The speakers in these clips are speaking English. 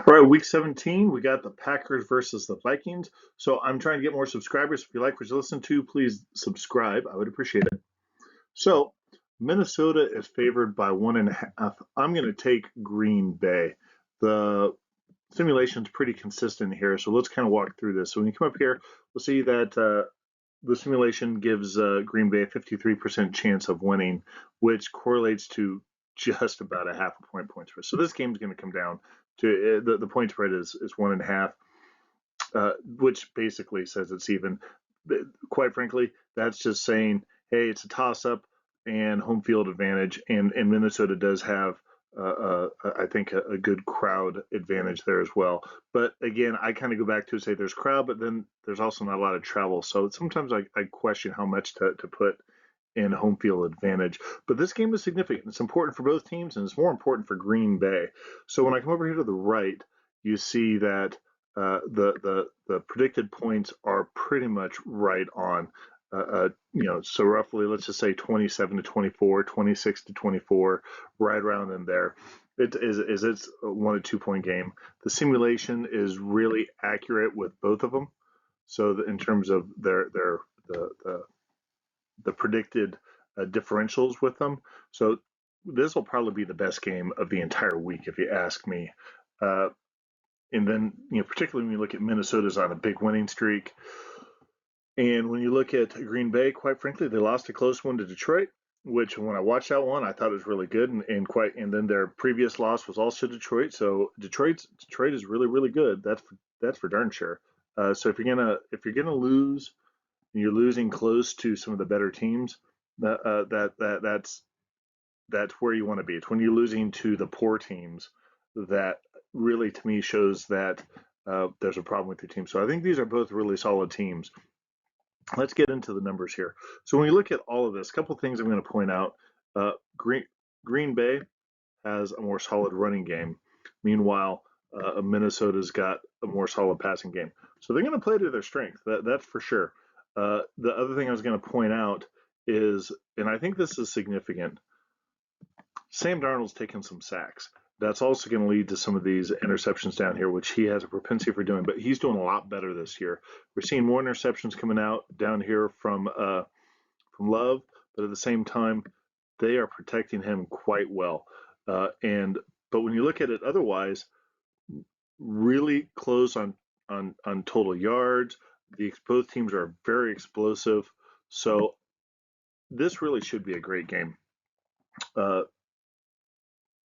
All right, week 17, we got the Packers versus the Vikings. So I'm trying to get more subscribers. If you like what you listen to, please subscribe. I would appreciate it. So Minnesota is favored by 1.5. I'm going to take Green Bay. The simulation's pretty consistent here, so let's kind of walk through this. So when you come up here, we'll see that the simulation gives Green Bay a 53% chance of winning, which correlates to just about a half a point spread. So this game's going to come down to the point spread is 1.5, which basically says it's even. Quite frankly, that's just saying, hey, it's a toss up and home field advantage, and Minnesota does have I think a good crowd advantage there as well. But again, I kind of go back to say there's crowd, but then there's also not a lot of travel. So sometimes I question how much to put in home field advantage. But this game is significant. It's important for both teams, and it's more important for Green Bay. So when I come over here to the right, you see that the predicted points are pretty much right on. So roughly, let's just say 27 to 24, 26 to 24, right around in there. It's a 1 to 2 point game. The simulation is really accurate with both of them. So in terms of the predicted differentials with them, so this will probably be the best game of the entire week if you ask me. And then, particularly when you look at Minnesota's on a big winning streak. And when you look at Green Bay, quite frankly, they lost a close one to Detroit, which when I watched that one, I thought it was really good. And then their previous loss was also Detroit. So Detroit is really, really good. That's for darn sure. So if you're gonna lose, and you're losing close to some of the better teams, that's where you want to be. It's when you're losing to the poor teams that really, to me, shows that there's a problem with your team. So I think these are both really solid teams. Let's get into the numbers here. So when you look at all of this, a couple of things I'm going to point out. Green Bay has a more solid running game. Meanwhile, Minnesota's got a more solid passing game. So they're going to play to their strength. That's for sure. The other thing I was going to point out is, and I think this is significant, Sam Darnold's taken some sacks. That's also going to lead to some of these interceptions down here, which he has a propensity for doing, but he's doing a lot better this year. We're seeing more interceptions coming out down here from Love, but at the same time, they are protecting him quite well. But when you look at it otherwise, really close on total yards. Both teams are very explosive, so this really should be a great game.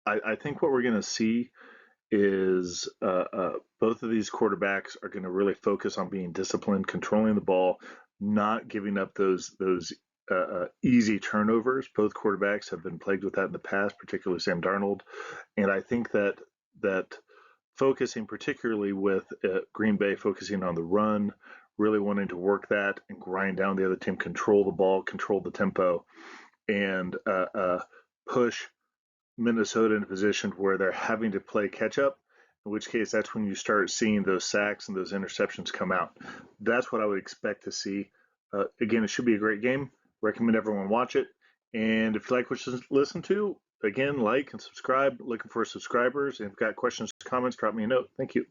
I think what we're going to see is both of these quarterbacks are going to really focus on being disciplined, controlling the ball, not giving up those easy turnovers. Both quarterbacks have been plagued with that in the past, particularly Sam Darnold. And I think that focusing particularly with Green Bay, focusing on the run, really wanting to work that and grind down the other team, control the ball, control the tempo, and push Minnesota in a position where they're having to play catch up, in which case that's when you start seeing those sacks and those interceptions come out. That's what I would expect to see. Again, it should be a great game. Recommend everyone watch it. And if you like what you listen to, again, like and subscribe. Looking for subscribers. And if you've got questions, comments, drop me a note. Thank you.